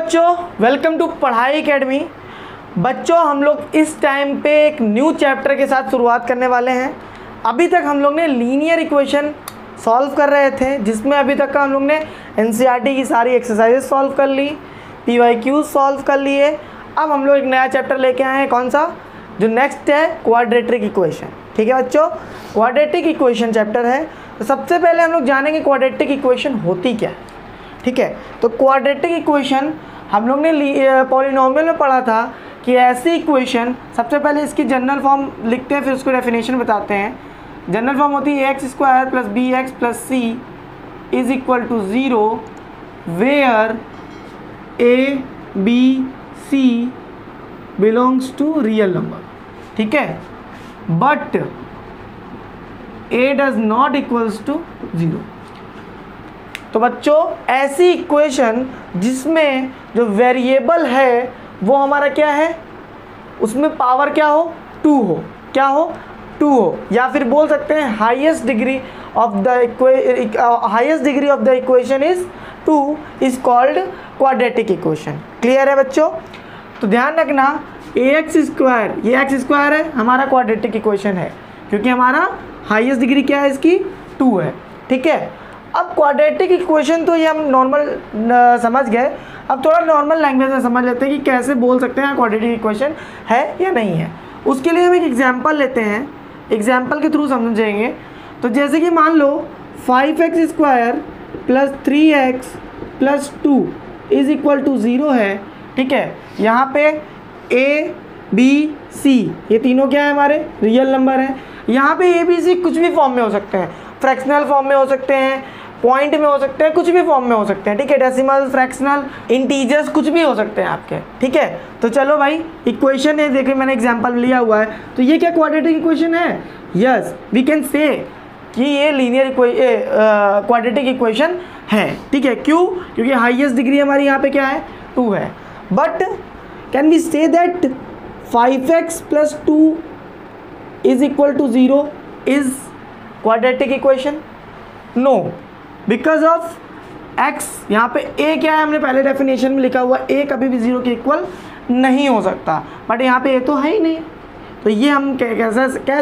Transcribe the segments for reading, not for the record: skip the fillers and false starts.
बच्चों, welcome to पढ़ाई academy. बच्चों, हम लोग इस टाइम पे एक न्यू चैप्टर के साथ शुरुआत करने वाले हैं। अभी तक हम लोग ने लीनियर इक्वेशन सॉल्व कर रहे थे, जिसमें अभी तक का हम लोग ने एनसीईआरटी की सारी एक्सरसाइजेस सॉल्व कर ली, पीवाईक्यूज सॉल्व कर लिए। अब हम लोग एक नया चैप्टर लेके आए हैं, कौन सा, जो नेक्स्ट है क्वाड्रेटिक इक्वेशन। ठीक है बच्चों, क्वाड्रेटिक इक्वेशन चैप्टर है। तो सबसे पहले हम लोग जानेंगे क्वाड्रेटिक इक्वेशन होती क्या है। ठीक है, तो क्वाड्रेटिक इक्वेशन हम लोग ने पॉलिनोमियल में पढ़ा था कि ऐसी इक्वेशन, सबसे पहले इसकी जनरल फॉर्म लिखते हैं, फिर उसको डेफिनेशन बताते हैं। जनरल फॉर्म होती है x square plus b x plus c is equal to 0 where a b c belongs to real number. ठीक है, but a does not equals to 0। तो बच्चों, ऐसी इक्वेशन जिसमें जो वेरिएबल है वो हमारा क्या है, उसमें पावर क्या हो, 2 हो, क्या हो, 2 हो, या फिर बोल सकते हैं highest degree of the equation is 2 is called quadratic equation. Clear है बच्चों? तो ध्यान रखना, ax स्क्वायर, ये एक्स स्क्वायर है, हमारा क्वाड्रेटिक इक्वेशन है, क्योंकि हमारा हाईएस्ट डिग्री क्या है, इसकी 2 है। ठीक है, अब क्वाड्रेटिक इक्वेशन तो ये हम नॉर्मल समझ गए। अब थोड़ा नॉर्मल लैंग्वेज में समझ लेते हैं कि कैसे बोल सकते हैं क्वाड्रेटिक इक्वेशन है या नहीं है। उसके लिए हम एक एग्जांपल लेते हैं, एग्जांपल के थ्रू समझेंगे। तो जैसे कि मान लो 5x square plus 3x plus 2 is equal to 0 है। ठीक है, यहाँ पे a b c ये तीनों क्या है, हमारे रियल नंबर है। यहाँ पे a b c कुछ भी फॉर्म में हो सकते हैं, फ्रैक्शनल फॉर्म में हो सकते हैं, पॉइंट में हो सकते हैं, कुछ भी फॉर्म में हो सकते हैं। ठीक है, डेसिमल, फ्रैक्शनल, इंटीजर्स, कुछ भी हो सकते हैं आपके। ठीक है, तो चलो भाई, इक्वेशन है, देखिए मैंने एग्जांपल लिया हुआ है। तो ये क्या क्वाड्रेटिक इक्वेशन है? यस, वी कैन से कि ये लीनियर क्वाड्रेटिक इक्वेशन है। ठीक है, क्यों? क्योंकि हाईएस्ट डिग्री हमारी यहाँ पे क्या है, 2 है। But can we say that 5x plus 2 is equal to 0 is quadratic equation? No, because of x। यहाँ पे a क्या है, हमने पहले डेफिनेशन में लिखा हुआ, a कभी भी 0 के इक्वल नहीं हो सकता, बट यहाँ पे a तो है ही नहीं। तो ये हम कह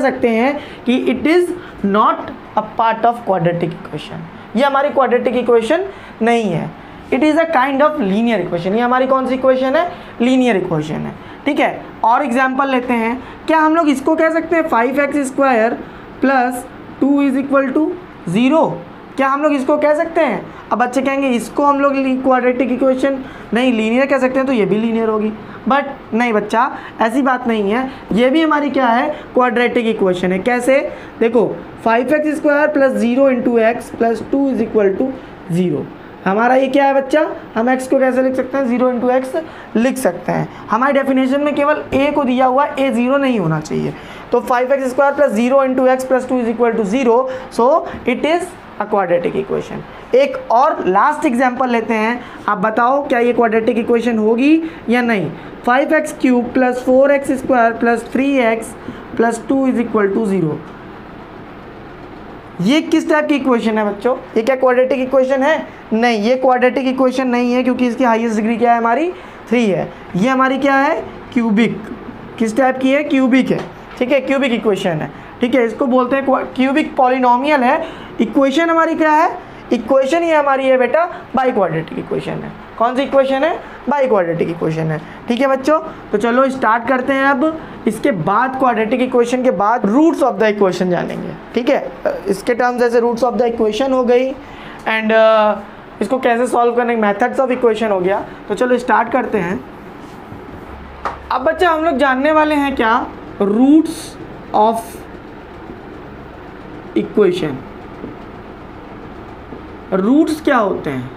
सकते हैं कि it is not a part of quadratic equation, ये हमारी क्वाड्रेटिक इक्वेशन नहीं है। It is a kind of linear equation. ये हमारी कौन सी इक्वेशन है? लीनियर इक्वेशन है। ठीक है, और एग्जाम्पल लेते हैं। क्या हम लोग इसको कह सकते हैं 5x square plus 2 is equal to 0? क्या हम लोग इसको कह सकते हैं? अब बच्चे कहेंगे इसको हम लोग क्वाड्रेटिक इक्वेशन नहीं, लीनियर कह सकते हैं, तो ये भी लीनियर होगी। बट नहीं बच्चा, ऐसी बात नहीं है, ये भी हमारी क्या है, क्वाड्रेटिक इक्वेशन है। कैसे? देखो, 5x square plus 0 into x plus 2 is equal to 0। हमारा ये क्या है बच्चा, हम x को कैसे लिख सकते हैं, 0 इंटू एक्स लिख सकते हैं। हमारी डेफिनेशन में केवल a को दिया हुआ, a 0 नहीं होना चाहिए। तो 5x square plus 0 into x plus 2 is equal to 0, so it is a quadratic equation. एक और लास्ट एग्जांपल लेते हैं, आप बताओ क्या ये क्वाड्रेटिक इक्वेशन होगी या नहीं। 5x cube plus 4x square plus 3x plus 2 is equal to 0। ये किस टाइप की इक्वेशन है बच्चों? ये क्या क्वाड्रेटिक इक्वेशन है? नहीं, ये क्वाड्रेटिक इक्वेशन नहीं है, क्योंकि इसकी हाईएस्ट डिग्री क्या है, हमारी 3 है। ये हमारी क्या है, क्यूबिक। किस टाइप की है? क्यूबिक है। ठीक है, क्यूबिक इक्वेशन है। ठीक है, इसको बोलते हैं क्यूबिक पॉलिनोमियल है। इक्वेशन हमारी क्या है? इक्वेशन ये हमारी है बेटा बाई क्वाड्रेटिक इक्वेशन है। कौन सी इक्वेशन है? बाई क्वाड्रेटिक इक्वेशन है। ठीक है बच्चों, तो चलो स्टार्ट करते हैं। अब इसके बाद क्वाड्रेटिक इक्वेशन के बाद रूट्स ऑफ द इक्वेशन जानेंगे। ठीक है, इसके टर्म्स जैसे रूट्स ऑफ द इक्वेशन हो गई, एंड इसको कैसे सॉल्व करने के मेथड्स ऑफ इक्वेशन हो गया। तो चलो स्टार्ट करते हैं। अब बच्चा हम लोग जानने वाले हैं क्या, रूट्स ऑफ इक्वेशन। रूट्स क्या होते हैं?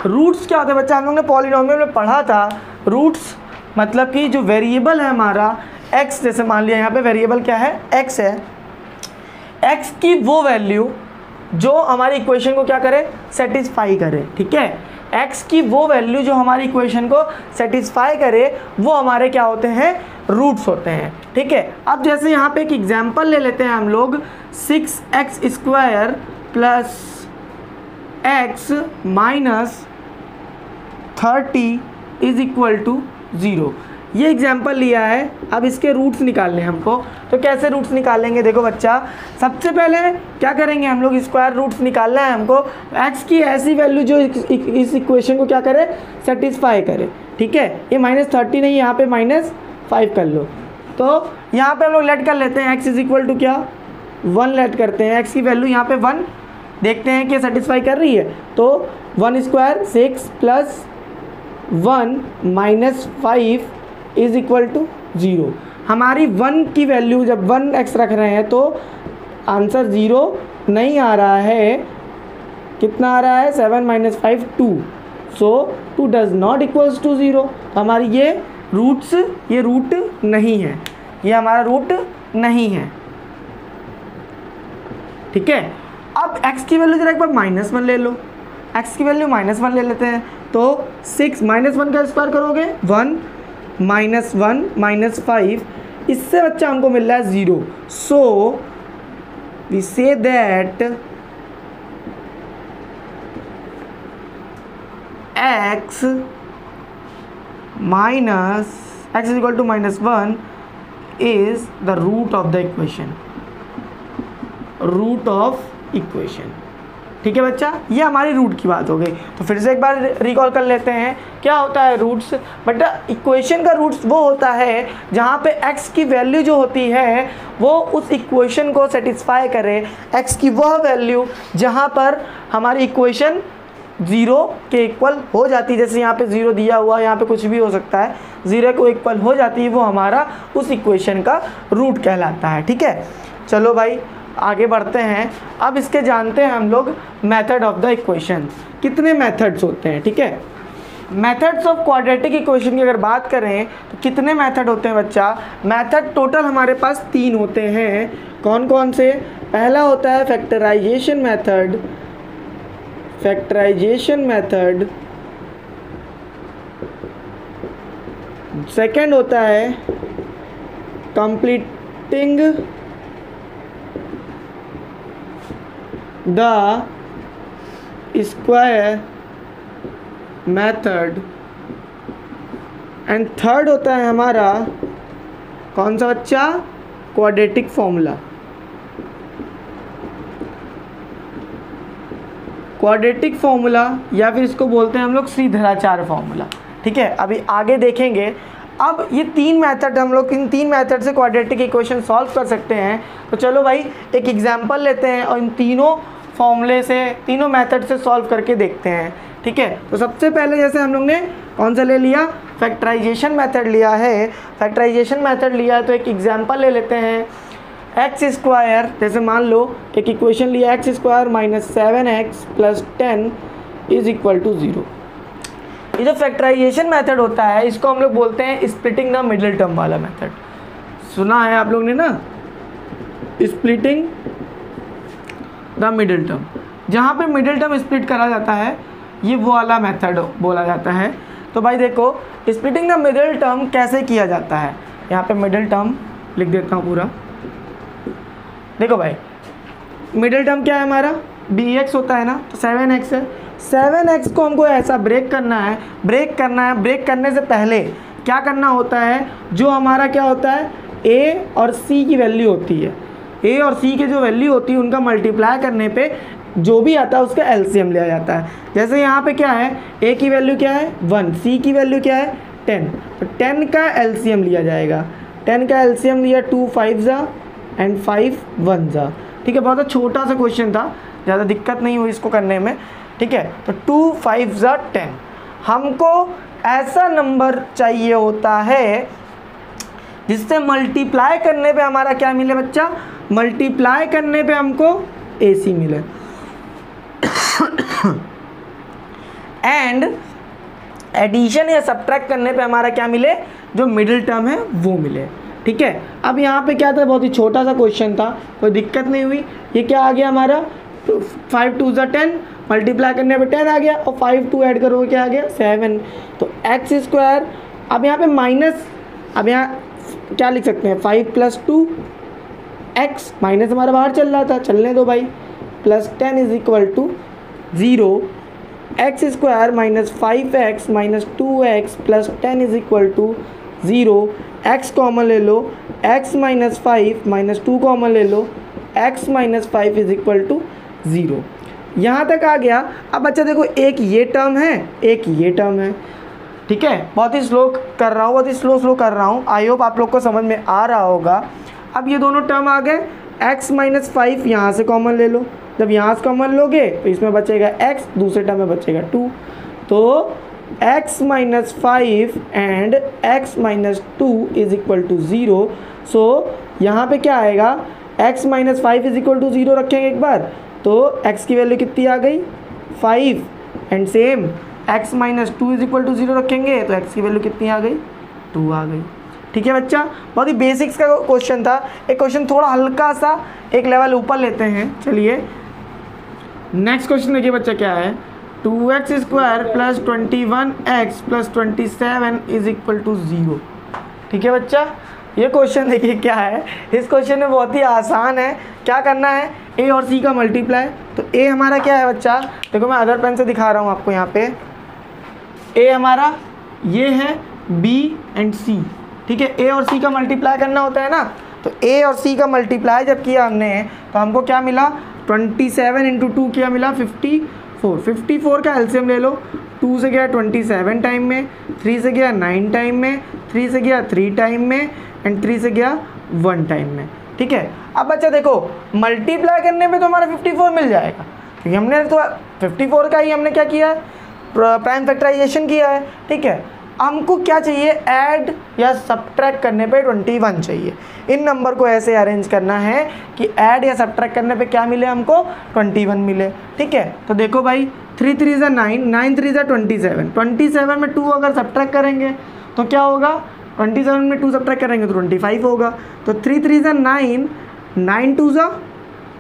रूट्स क्या होते हैं बच्चा, हम लोग ने पॉलिनोमियल में पढ़ा था। रूट्स मतलब कि जो वेरिएबल है हमारा x, जैसे मान लिया यहाँ पे वेरिएबल क्या है, x है। x की वो वैल्यू जो हमारी इक्वेशन को क्या करे, सेटिस्फाई करे। ठीक है, x की वो वैल्यू जो हमारी इक्वेशन को सेटिस्फाई करे, वो हमारे क्या होते हैं, रूट्स होते हैं। ठीक है, अब जैसे यहाँ पे एक एग्जांपल ले लेते हैं हम लोग, 6x square plus x minus 30 is equal to 0। ये एग्जाम्पल लिया है, अब इसके रूट्स निकालने हैं हमको। तो कैसे रूट्स निकालेंगे, देखो बच्चा, सबसे पहले क्या करेंगे हम लोग, स्क्वायर रूट्स निकालना है हमको। x की ऐसी वैल्यू जो इस इक्वेशन को क्या करे, सेटिस्फाई करे। ठीक है, ये -30 नहीं, यहाँ पे -5 कर लो। तो यहाँ पे हम लोग लेट कर लेते हैं x इज इक्वल टू क्या, 1 लेट करते हैं। x की वैल्यू यहाँ पे 1, देखते हैं कि सेटिस्फाई कर रही है। तो 1 square 6 plus 1 minus 5 is equal to 0। हमारी 1 की वैल्यू जब 1x रख रहे हैं तो आंसर 0 नहीं आ रहा है, कितना आ रहा है, 7 minus 5 2। So 2 does not equals to 0। हमारी ये रूट नहीं है, ये हमारा रूट नहीं है। ठीक है, अब x की वैल्यू जरा एक बार -1 ले लो, x की वैल्यू -1 ले लेते हैं। तो 6 -1 का स्क्वायर करोगे 1 -1 -5, इससे बच्चा हमको मिल रहा है 0। So we say that x is equal to -1 is the root of the equation, root of equation. ठीक है बच्चा, ये हमारी रूट की बात हो गई। तो फिर से एक बार रिकॉल कर लेते हैं क्या होता है रूट्स। बेटा इक्वेशन का रूट्स वो होता है जहाँ पे x की वैल्यू जो होती है वो उस इक्वेशन को सेटिस्फाई करे, x की वह वैल्यू जहाँ पर हमारी इक्वेशन 0 के इक्वल हो जाती है। जैसे यहाँ पे 0 दिया हुआ, यहाँ पे कुछ भी हो सकता है, 0 को इक्वल हो जाती है, वो हमारा उस इक्वेशन का रूट कहलाता है। ठीक है, चलो भाई आगे बढ़ते हैं। अब इसके जानते हैं हम लोग मेथड ऑफ द इक्वेशन, कितने मेथड्स होते हैं। ठीक है, मेथड्स ऑफ क्वाड्रेटिक इक्वेशन की अगर बात करें तो कितने मेथड होते हैं बच्चा, मेथड टोटल हमारे पास 3 होते हैं। कौन कौन से, पहला होता है फैक्टराइजेशन मेथड, सेकंड होता है completing the square method, and third होता है हमारा कौन सा बच्चा, क्वाड्रेटिक फॉर्मूला। क्वाड्रेटिक फॉर्मूला या फिर इसको बोलते हैं हम लोग श्रीधराचार्य फॉर्मूला। ठीक है, अभी आगे देखेंगे। अब ये 3 मेथड हम लोग, इन 3 मेथड से क्वाड्रेटिक इक्वेशन सॉल्व कर सकते हैं। तो चलो भाई एक एग्जांपल लेते हैं और इन तीनों फॉर्मूले से, तीनों मेथड से सॉल्व करके देखते हैं। ठीक है, तो सबसे पहले जैसे हम लोग ने कौन सा ले लिया, फैक्टराइजेशन मेथड लिया है। फैक्टराइजेशन मेथड लिया है तो एक एग्जांपल ले लेते हैं। एक्स स्क्वायर, जैसे मान लो एक इक्वेशन लिया, x square minus 7x plus 10 is equal to 0। ये जो फैक्टराइजेशन मेथड होता है इसको हम लोग बोलते हैं स्प्लिटिंग द मिडिल टर्म वाला मेथड। सुना है आप लोग ने ना, स्प्लिटिंग द मिडिल टर्म, जहाँ पे मिडिल टर्म स्प्लिट करा जाता है ये वो वाला मेथड बोला जाता है। तो भाई देखो स्प्लिटिंग द मिडिल टर्म कैसे किया जाता है, यहाँ पे मिडिल टर्म लिख देता हूँ पूरा। देखो भाई मिडिल टर्म क्या है हमारा, bx होता है ना, तो 7x है। 7x को हमको ऐसा ब्रेक करना है, ब्रेक करने से पहले क्या करना होता है, जो हमारा क्या होता है a और c की वैल्यू होती है, a और c की जो वैल्यू होती है उनका मल्टीप्लाई करने पे जो भी आता है उसका एलसीएम लिया जाता है। जैसे यहाँ पे क्या है, a की वैल्यू क्या है 1, c की वैल्यू क्या है 10, तो 10 का एलसीएम लिया जाएगा। 10 का एलसीएम लिया 2 5 जा एंड 5 1 जा। ठीक है, बहुत छोटा सा क्वेश्चन था, ज़्यादा दिक्कत नहीं हुई इसको करने में। ठीक है, तो 2 5 जा 10, हमको ऐसा नंबर चाहिए होता है जिससे मल्टीप्लाई करने पे हमारा क्या मिले बच्चा, मल्टीप्लाई करने पे हमको AC मिले एंड एडिशन या सब्ट्रैक्ट करने पे हमारा क्या मिले, जो मिडिल टर्म है वो मिले। ठीक है, अब यहाँ पे क्या था, बहुत ही छोटा सा क्वेश्चन था, कोई दिक्कत नहीं हुई। ये क्या आ गया हमारा 5 2 जा 10, मल्टीप्लाई करने पे 10 आ गया और 5 2 ऐड करोगे क्या आ गया 7। तो एक्स स्क्वायर, अब यहाँ पे माइनस, अब यहाँ क्या लिख सकते हैं 5 प्लस 2 एक्स, माइनस हमारा बाहर चल रहा था, चलने दो भाई, plus 10 is equal to 0। X square minus 5x minus 2x plus 10 is equal to 0। x common ले लो, x माइनस 5 माइनस 2 कॉमन ले लो, x minus 5 is equal to 0। यहाँ तक आ गया। अब बच्चा देखो, एक ये टर्म है, एक ये टर्म है, ठीक है। बहुत ही स्लो कर रहा हूँ, बहुत ही स्लो कर रहा हूँ। आई होप आप लोग को समझ में आ रहा होगा। अब ये दोनों टर्म आ गए, x माइनस 5 यहाँ से कॉमन ले लो। जब यहाँ से कॉमन लोगे तो इसमें बचेगा x, दूसरे टर्म में बचेगा 2। तो x minus 5 and x minus 2 is equal to 0। So यहाँ पे क्या आएगा, x minus 5 is equal to 0 रखेंगे एक बार, तो x की वैल्यू कितनी आ गई 5, and same x minus 2 is equal to 0 रखेंगे तो x की वैल्यू कितनी आ गई 2 आ गई। ठीक है बच्चा, बहुत ही बेसिक्स का क्वेश्चन था। एक क्वेश्चन थोड़ा हल्का सा एक लेवल ऊपर लेते हैं। चलिए नेक्स्ट क्वेश्चन देखिए बच्चा क्या है, 2x square plus 21x plus 27 is equal to 0। ठीक है बच्चा, ये क्वेश्चन देखिए क्या है। इस क्वेश्चन में बहुत ही आसान है। क्या करना है, a और c का मल्टीप्लाई। तो a हमारा क्या है बच्चा, देखो मैं अदर पेन से दिखा रहा हूँ आपको। यहाँ पे a हमारा ये है b एंड c, ठीक है। a और c का मल्टीप्लाई करना होता है ना, तो a और c का मल्टीप्लाई जब किया हमने तो हमको क्या मिला, 27 इंटू 2 क्या मिला 54। 54 का एलसीएम ले लो, 2 से गया 27 टाइम में, 3 से गया 9 टाइम में, 3 से गया 3 टाइम में, एंड 3 से गया 1 टाइम में। ठीक है। अब बच्चा देखो मल्टीप्लाई करने में तो हमारा 54 मिल जाएगा, क्योंकि हमने तो 54 का ही हमने क्या किया है, प्राइम फैक्टराइजेशन किया है। ठीक है। हमको क्या चाहिए, ऐड या सब्ट्रैक्ट करने पे 21 चाहिए। इन नंबर को ऐसे अरेंज करना है कि ऐड या सब्ट्रैक्ट करने पे क्या मिले हमको 21 मिले। ठीक है। तो देखो भाई 3 3 ज़ा 9, 9 3 ज़ा 27, 27 में 2 अगर सब्ट्रैक्ट करेंगे तो क्या होगा, 27 में 2 सब्ट्रैक्ट करेंगे तो 25 होगा। तो 3 3 ज़ा 9, 9 2 ज़ा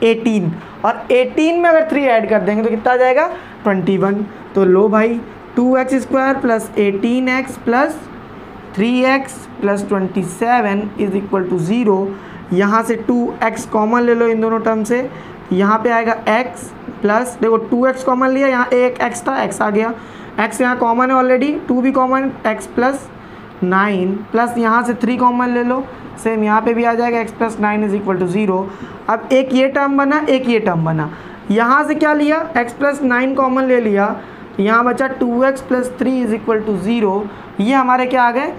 18, और 18 में अगर 3 ऐड कर देंगे तो कितना आ जाएगा 21। तो लो भाई 2x square plus 18x plus 3x plus 27 is equal to 0। यहाँ से 2x कॉमन ले लो इन दोनों टर्म से, यहाँ पे आएगा x प्लस, देखो 2x कॉमन लिया, यहाँ एक x था, x आ गया, x यहाँ कॉमन है ऑलरेडी, 2 भी कॉमन, x प्लस 9 प्लस यहाँ से 3 कॉमन ले लो, सेम यहाँ पे भी आ जाएगा x plus 9 is equal to 0। अब एक ये टर्म बना, एक ये टर्म बना, यहाँ से क्या लिया, x प्लस 9 कॉमन ले लिया, यहाँ बचा 2x plus 3 is equal to 0। ये हमारे क्या आ गए,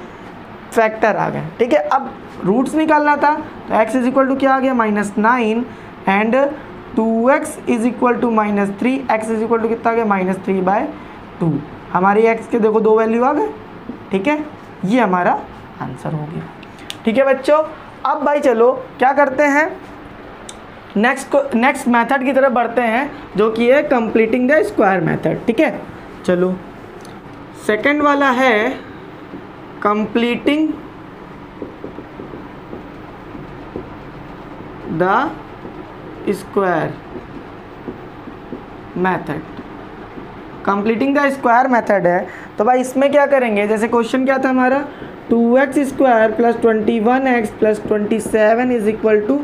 फैक्टर आ गए। ठीक है। अब रूट्स निकालना था तो x इज इक्वल टू क्या आ गया -9 and 2x is equal to -3, x is equal to कितना आ गया -3/2। हमारी x के देखो 2 वैल्यू आ गए। ठीक है, ये हमारा आंसर हो गया। ठीक है बच्चों, अब भाई चलो क्या करते हैं, नेक्स्ट मेथड की तरफ बढ़ते हैं, जो कि है कंप्लीटिंग द स्क्वायर मेथड। ठीक है, चलो सेकंड वाला है completing the square method. Completing the square method है, तो भाई इसमें क्या करेंगे, जैसे क्वेश्चन क्या था हमारा, 2x square plus 21x plus 27 is equal to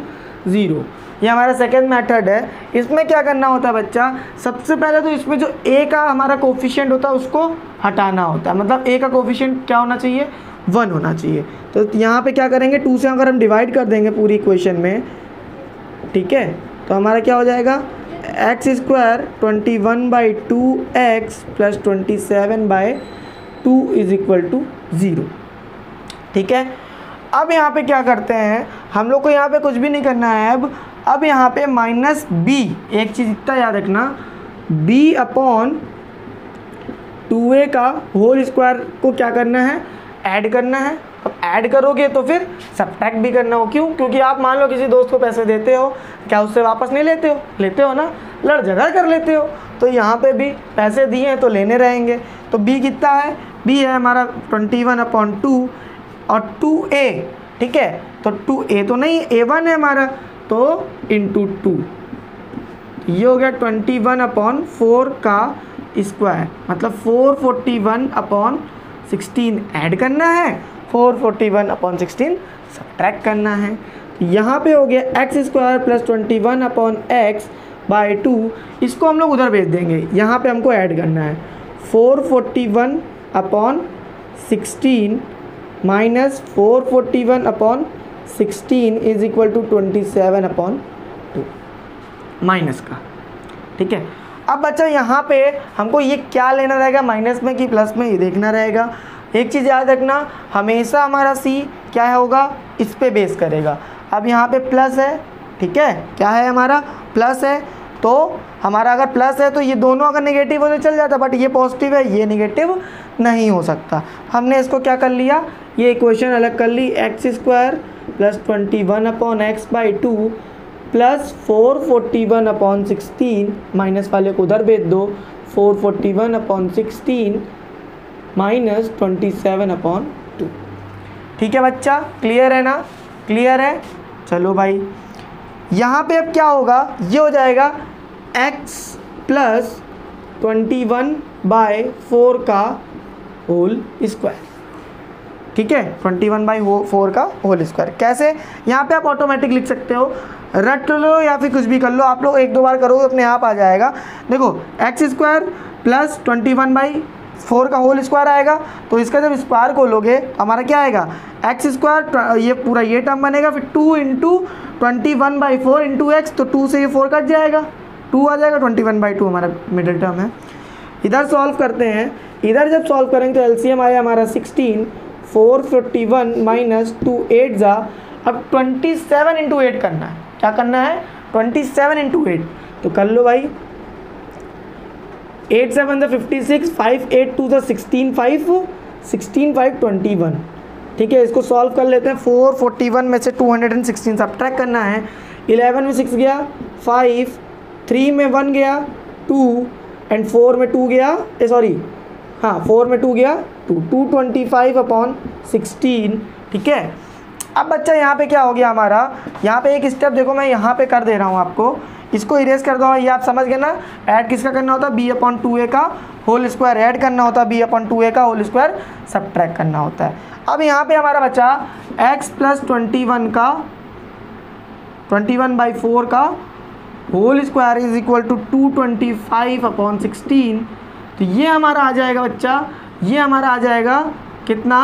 0। ये हमारा सेकेंड मेथड है। इसमें क्या करना होता है बच्चा, सबसे पहले तो इसमें जो a का हमारा कोफिशिएंट होता है उसको हटाना होता है, मतलब a का कोफिशिएंट क्या होना चाहिए 1 होना चाहिए। तो यहाँ पे क्या करेंगे, 2 से अगर हम डिवाइड कर देंगे पूरी इक्वेशन में, ठीक है, तो हमारा क्या हो जाएगा, x square 21/2x plus 27/2 is equal to 0। ठीक है। अब यहाँ पे क्या करते हैं, हम लोग को यहाँ पे कुछ भी नहीं करना है। अब यहाँ पे -b, एक चीज़ इतना याद रखना, b अपॉन 2a का होल स्क्वायर को क्या करना है, ऐड करना है। अब ऐड करोगे तो फिर सब्ट्रैक्ट भी करना हो। क्यों? क्योंकि आप मान लो किसी दोस्त को पैसे देते हो, क्या उससे वापस नहीं लेते हो, लेते हो ना, लड़ झगड़ कर लेते हो। तो यहाँ पे भी पैसे दिए हैं तो लेने रहेंगे। तो b कितना है, b है हमारा 21/2 और 2a। ठीक है, तो 2a तो नहीं, a1 है हमारा, तो इंटू 2, ये हो गया 21/4 का स्क्वायर, मतलब 441/16 ऐड करना है, 441/16 सब्ट्रैक्ट करना है। तो यहाँ पे हो गया x square plus 21/x by 2, इसको हम लोग उधर भेज देंगे, यहाँ पे हमको ऐड करना है 441 upon 16 minus 441 upon 16 is equal to 27 upon 2 minus का। ठीक है, अब बच्चा यहाँ पे हमको ये क्या लेना रहेगा, माइनस में कि प्लस में, ये देखना रहेगा। एक चीज़ याद रखना, हमेशा हमारा सी क्या होगा, इस पे बेस करेगा। अब यहाँ पे प्लस है, ठीक है, क्या है हमारा प्लस है, तो हमारा अगर प्लस है तो ये दोनों अगर नेगेटिव हो तो चल जाता, बट ये पॉजिटिव है, ये नेगेटिव नहीं हो सकता। हमने इसको क्या कर लिया, ये इक्वेशन अलग कर ली, x square plus 21 upon x by 2 plus 441 upon 16, minus वाले को उधर भेज दो, 441 अपॉन 16 माइनस 27 अपॉन 2। ठीक है बच्चा, क्लियर है ना, क्लियर है। चलो भाई, यहाँ पे अब क्या होगा, ये हो जाएगा x प्लस 21 बाय 4 का होल स्क्वायर। ठीक है, 21 बाई 4 का होल स्क्वायर। कैसे, यहाँ पे आप ऑटोमेटिक लिख सकते हो, रट लो या फिर कुछ भी कर लो, आप लोग एक दो बार करोगे अपने आप आ जाएगा। देखो एक्स स्क्वायर प्लस 21 बाई 4 का होल स्क्वायर आएगा, तो इसका जब स्क्वायर को लोगे हमारा क्या आएगा, एक्स स्क्वायर, ये पूरा ये टर्म बनेगा, फिर 2 इंटू 21 बाई 4 इंटू एक्स, तो 2 से ये 4 कट जाएगा, 2 आ जाएगा, 21 बाई 2 हमारा मिडिल टर्म है। इधर सॉल्व करते हैं, इधर जब सॉल्व करेंगे तो एलसीएम आया हमारा 16, 451 माइनस 2 8 जा, अब 27 इंटू 8 करना है, क्या करना है, 27 इंटू 8, तो कर लो भाई, 8 7 56, 5 8 2 16 5 21। ठीक है, इसको सॉल्व कर लेते हैं। 441 में से 216 सब्ट्रैक्ट करना है, 11 में 6 गया 5, 3 में 1 गया 2 एंड 4 में 2 गया, सॉरी हाँ 4 में 2 गया 2, 225 अपॉन 16। ठीक है, अब बच्चा यहाँ पे क्या हो गया हमारा, यहाँ पे एक स्टेप देखो मैं यहाँ पे कर दे रहा हूँ आपको, इसको इरेज कर दो, ये आप समझ गए ना। ऐड किसका करना होता है, b अपॉन 2a का होल स्क्वायर ऐड करना होता है, b अपॉन 2a का होल स्क्वायर सब्ट्रैक्ट करना होता है। अब यहाँ पे हमारा बचा x प्लस 21 का 21 बाई 4 का whole square is equal to 225 upon 16, तो ये हमारा आ जाएगा बच्चा, ये हमारा आ जाएगा कितना,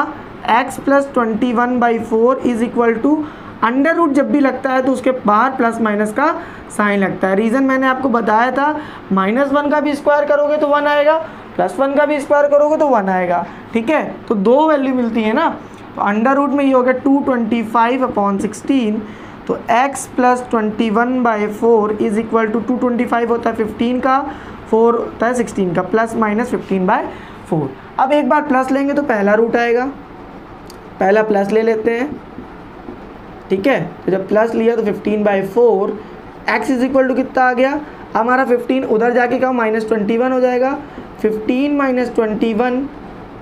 x plus 21 by 4 is equal to under root, जब भी लगता है तो उसके बाहर प्लस माइनस का साइन लगता है। रीज़न मैंने आपको बताया था, -1 का भी स्क्वायर करोगे तो 1 आएगा, +1 का भी स्क्वायर करोगे तो 1 आएगा। ठीक है, तो दो वैल्यू मिलती है ना, तो अंडर रूट में ये हो गया 225 अपॉन 16, तो x plus 21 by 4 is equal to 225 होता है 15 का, 4 होता है 16 का, प्लस माइनस 15 बाय 4। अब एक बार प्लस लेंगे तो पहला रूट आएगा, पहला प्लस ले लेते हैं। ठीक है, तो जब प्लस लिया तो 15 by 4, x is equal to कितना आ गया हमारा 15, उधर जाके क्या -21 हो जाएगा, 15 minus 21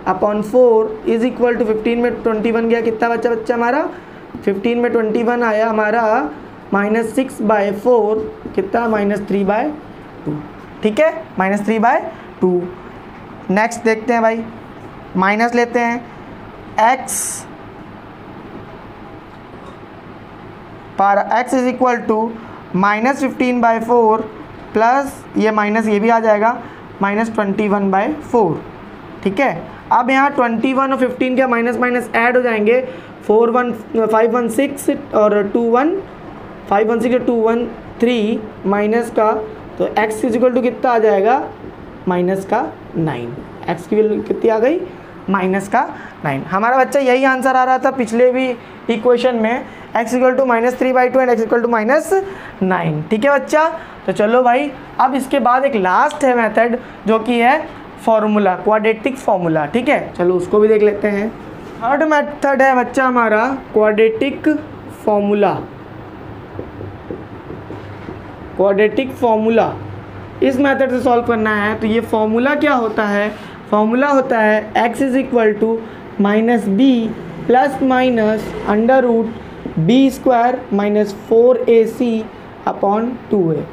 upon 4 is equal to 15 में 21 गया, कितना बच्चा हमारा 15 में 21 आया हमारा -6 बाय 4, कितना -3 बाय 2। ठीक है, -3 बाय 2। नेक्स्ट देखते हैं भाई, माइनस लेते हैं, x पर x is equal to -15 by 4 plus ये माइनस ये भी आ जाएगा -21 बाई 4। ठीक है, अब यहाँ 21 और 15 के माइनस माइनस ऐड हो जाएंगे, 516 और 21 516 और 213 माइनस का, तो x इज इक्वल टू कितना आ जाएगा माइनस का 9, x की वैल्यू कितनी आ गई माइनस का 9। हमारा बच्चा यही आंसर आ रहा था पिछले भी इक्वेशन में, x equal to -3 by 2 and x equal to -9। ठीक है बच्चा, तो चलो भाई अब इसके बाद एक लास्ट है मेथड जो कि है फॉर्मूला, क्वाड्रेटिक फॉर्मूला। ठीक है, चलो उसको भी देख लेते हैं। थर्ड मेथड है बच्चा हमारा क्वाड्रेटिक फॉर्मूला। क्वाड्रेटिक फॉर्मूला इस मेथड से सॉल्व करना है, तो ये फॉर्मूला क्या होता है, फॉर्मूला होता है x is equal to -b plus minus under root b square -4ac upon 2a।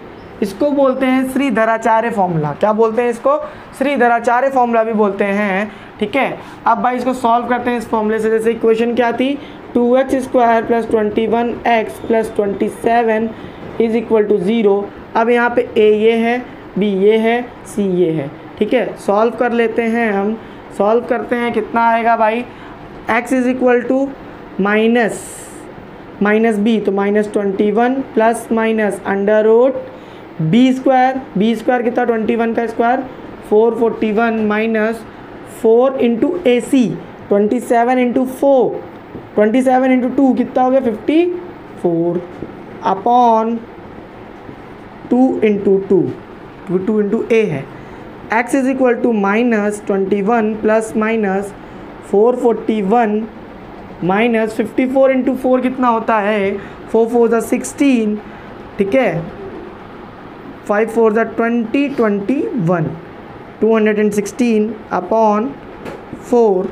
इसको बोलते हैं श्रीधराचार्य फॉर्मूला। क्या बोलते हैं इसको, श्रीधराचार्य फॉर्मूला भी बोलते हैं। ठीक है, अब भाई इसको सॉल्व करते हैं इस फॉर्मूले से। जैसे इक्वेशन क्या थी, 2x square plus 21x plus 27 is equal to 0। अब यहाँ पे a ये है, b ये है, c ये है, ठीक है। सॉल्व कर लेते हैं हम, सॉल्व करते हैं, कितना आएगा भाई, x is equal to minus b, तो -21 plus minus under root b square कितना 21 का square 441 minus 4 into a c 27 into 2 कितना हो गया 54 अपॉन 2 इंटू 2 इंटू ए है। x is equal to -21 plus minus 441 minus 54 into 4 कितना होता है 4 4 ज़ा 16, ठीक है, 5 4 ज़ा 20 21 216 अपॉन 4।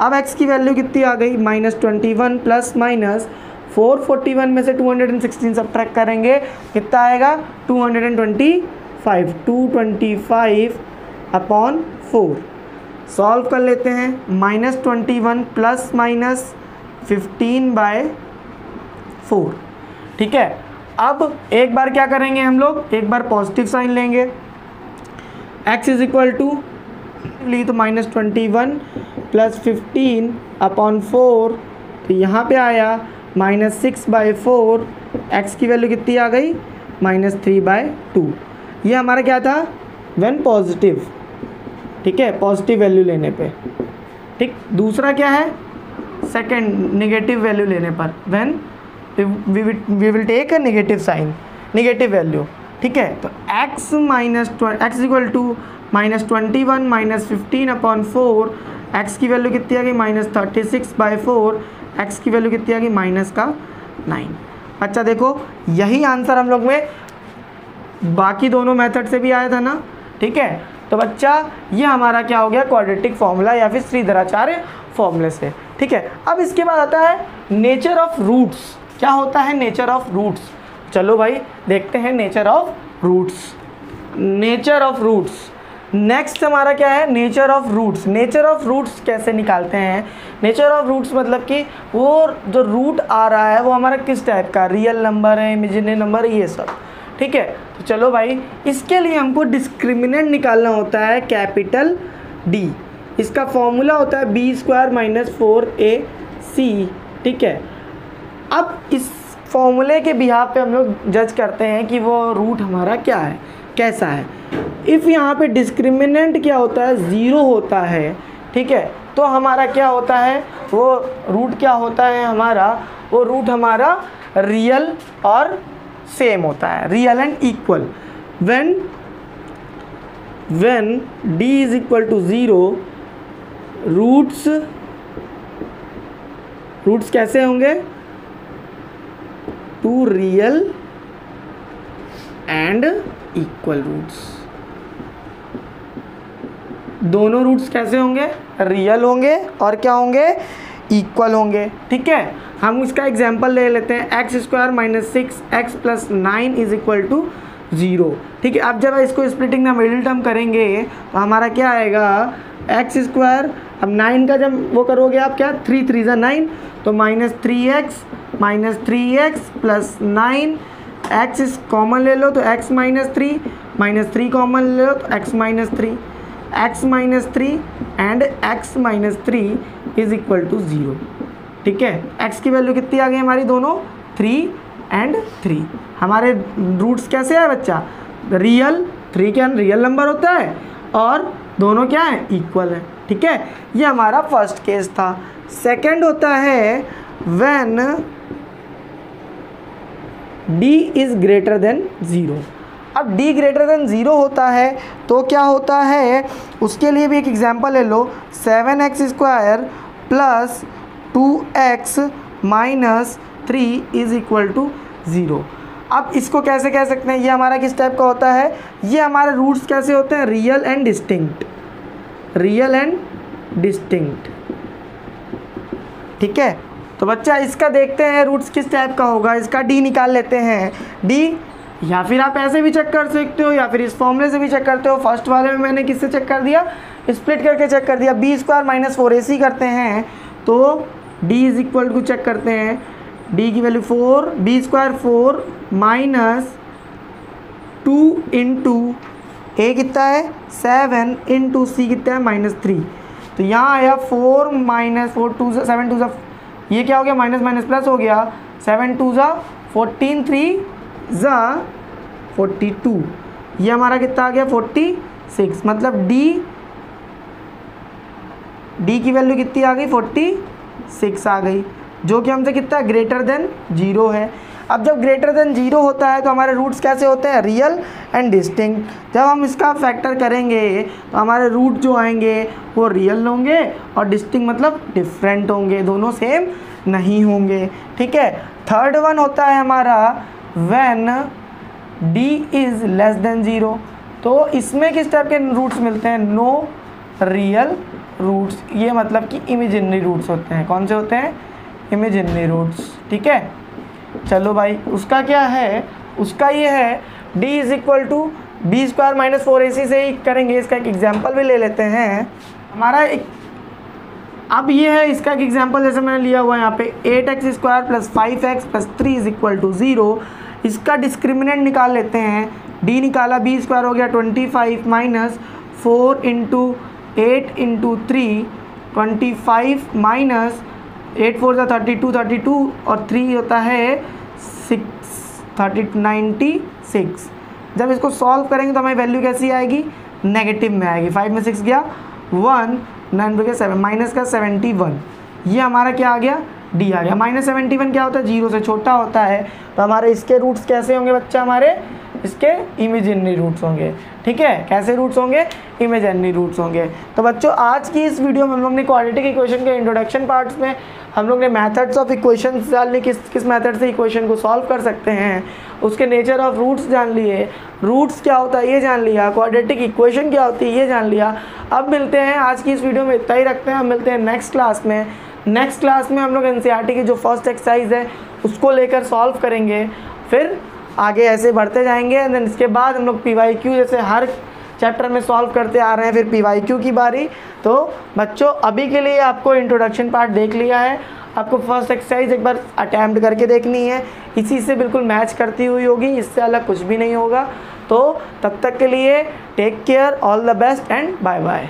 अब x की वैल्यू कितनी आ गई -21 प्लस माइनस 441 में से 216 सब्ट्रैक्ट करेंगे कितना आएगा 225 अपॉन 4। सॉल्व कर लेते हैं, -21 प्लस माइनस 15/4, ठीक है। अब एक बार क्या करेंगे हम लोग, एक बार पॉजिटिव साइन लेंगे, x इज इक्वल टू ली तो -21 प्लस 15 अपॉन 4, तो यहाँ पे आया -6/4, x की वैल्यू कितनी आ गई -3/2। ये हमारा क्या था व्हेन पॉजिटिव, ठीक है, पॉजिटिव वैल्यू लेने पे, ठीक। दूसरा क्या है सेकंड नेगेटिव वैल्यू लेने पर, when we will take a negative sign, negative value, ठीक है। तो x equal to -21 minus 15 upon 4, x की वैल्यू कितनी आ गई -36/4, x की वैल्यू कितनी आ गई -9। अच्छा देखो यही आंसर हम लोग में बाकी दोनों मेथड से भी आया था ना, ठीक है। तो बच्चा ये हमारा क्या हो गया क्वाड्रेटिक फॉर्मूला या फिर श्रीधराचार्य फॉर्मूले से, ठीक है। अब इसके बाद आता है नेचर ऑफ रूट्स। क्या होता है नेचर ऑफ रूट्स, चलो भाई देखते हैं नेचर ऑफ रूट्स। नेक्स्ट हमारा क्या है nature of roots. Nature of roots कैसे निकालते हैं, नेचर ऑफ रूट्स मतलब कि वो जो रूट आ रहा है वो हमारा किस टाइप का, रियल नंबर है, इमेजिनरी नंबर है, ये सब, ठीक है। तो चलो भाई इसके लिए हमको डिस्क्रिमिनेंट निकालना होता है कैपिटल D। इसका फॉर्मूला होता है b² - 4ac, ठीक है। अब इस फॉर्मूले के बिहाफ पे हम लोग जज करते हैं कि वो रूट हमारा क्या है, कैसा है। इफ़ यहाँ पे डिस्क्रिमिनेंट क्या होता है 0 होता है, ठीक है, तो हमारा क्या होता है वो रूट क्या होता है हमारा, वो रूट हमारा रियल और सेम होता है, real and equal. When d is equal to 0, roots कैसे होंगे, 2 रियल एंड इक्वल रूट्स। दोनों रूट्स कैसे होंगे, रियल होंगे और क्या होंगे, इक्वल होंगे, ठीक है। हम इसका एग्जांपल ले लेते हैं, x² - 6x + 9 is equal to 0, ठीक है। अब जब इसको स्प्लिटिंग द मिडिल टर्म करेंगे तो हमारा क्या आएगा x², अब 9 का जब वो करोगे आप क्या 3 3 = 9, तो -3x + 9, x इस कॉमन ले लो तो x - 3 कॉमन ले लो तो x - 3 and x - 3 is equal to 0, ठीक है। x की वैल्यू कितनी आ गई हमारी दोनों 3 एंड 3। हमारे रूट्स कैसे है बच्चा, रियल, 3 क्या रियल नंबर होता है और दोनों क्या है इक्वल है, ठीक है। ये हमारा फर्स्ट केस था। सेकंड होता है when d is greater than 0। अब d ग्रेटर देन 0 होता है तो क्या होता है, उसके लिए भी एक एग्जांपल ले लो, 7x² + 2x - 3 is equal to 0। अब इसको कैसे कह सकते हैं, ये हमारा किस टाइप का होता है, ये हमारे रूट्स कैसे होते हैं, रियल एंड डिस्टिंक्ट, ठीक है। तो बच्चा इसका देखते हैं रूट्स किस टाइप का होगा, इसका d निकाल लेते हैं। d या फिर आप ऐसे भी चेक कर सकते हो या फिर इस फॉर्मूले से भी चेक करते हो। फर्स्ट वाले में मैंने किससे चेक कर दिया, स्प्लिट करके चेक कर दिया, b² - 4ac करते हैं तो d is equal to check करते हैं डी की value 4, B square 4 minus 2 into A कितना है 7 इंटू सी कितना है -3। तो यहाँ आया 4 माइनस 4 2 7 2 ये क्या हो गया माइनस माइनस प्लस हो गया 7 2 14 3 42। ये हमारा कितना आ गया 46। मतलब डी की वैल्यू कितनी आ गई 46 आ गई, जो कि हमसे कितना ग्रेटर देन 0 है। अब जब ग्रेटर देन 0 होता है तो हमारे रूट्स कैसे होते हैं रियल एंड डिस्टिंक्ट। जब हम इसका फैक्टर करेंगे तो हमारे रूट जो आएंगे वो रियल होंगे और डिस्टिंक्ट मतलब डिफरेंट होंगे, दोनों सेम नहीं होंगे। ठीक है। थर्ड वन होता है हमारा when D is less than 0। तो इसमें किस टाइप के रूट्स मिलते हैं, नो रियल रूट्स। ये मतलब कि इमेजिनरी रूट्स होते हैं। कौन से होते हैं, इमेजिनरी रूट्स। ठीक है। चलो भाई उसका क्या है, उसका ये है d is equal to b square minus 4ac से ही करेंगे। इसका एक एग्जाम्पल भी ले लेते हैं। हमारा एक अब ये है इसका एक एग्जाम्पल जैसे मैंने लिया हुआ है यहाँ पे 8x square plus 5x plus 3 is equal to 0। इसका डिस्क्रिमिनेंट निकाल लेते हैं। d निकाला, बी स्क्वायर हो गया 25 माइनस 4 इंटू 8 इंटू 3 25 माइनस 8 4 32 और 3 होता है 96। जब इसको सॉल्व करेंगे तो हमें वैल्यू कैसी आएगी, नेगेटिव में आएगी। 5 में 6 गया 1, 9 पे गया 7, माइनस का 71। ये हमारा क्या आ गया, डी आ गया। -71 क्या होता है, 0 से छोटा होता है। तो हमारे इसके रूट्स कैसे होंगे बच्चा, हमारे इसके इमेजिनरी रूट्स होंगे। ठीक है। कैसे रूट्स होंगे, इमेजिनरी रूट्स होंगे। तो बच्चों आज की इस वीडियो में हम लोग ने क्वाड्रेटिक इक्वेशन के इंट्रोडक्शन पार्ट्स में हम लोग ने मेथड्स ऑफ इक्वेशन जान ली, किस मेथड से इक्वेशन को सॉल्व कर सकते हैं, उसके नेचर ऑफ रूट्स जान लिए, रूट्स क्या होता है ये जान लिया, क्वाड्रेटिक इक्वेशन क्या होती है ये जान लिया। अब मिलते हैं, आज की इस वीडियो में इतना ही रखते हैं। हम मिलते हैं नेक्स्ट क्लास में। नेक्स्ट क्लास में हम लोग एनसीईआरटी की जो फर्स्ट एक्सरसाइज है उसको लेकर सॉल्व करेंगे, फिर आगे ऐसे बढ़ते जाएंगे। एंड देन इसके बाद हम लोग PYQ जैसे हर चैप्टर में सॉल्व करते आ रहे हैं, फिर PYQ की बारी। तो बच्चों अभी के लिए आपको इंट्रोडक्शन पार्ट देख लिया है, आपको फर्स्ट एक्सरसाइज एक बार अटैम्प्ट करके देखनी है, इसी से बिल्कुल मैच करती हुई होगी, इससे अलग कुछ भी नहीं होगा। तो तब तक के लिए take care, all the best and bye bye.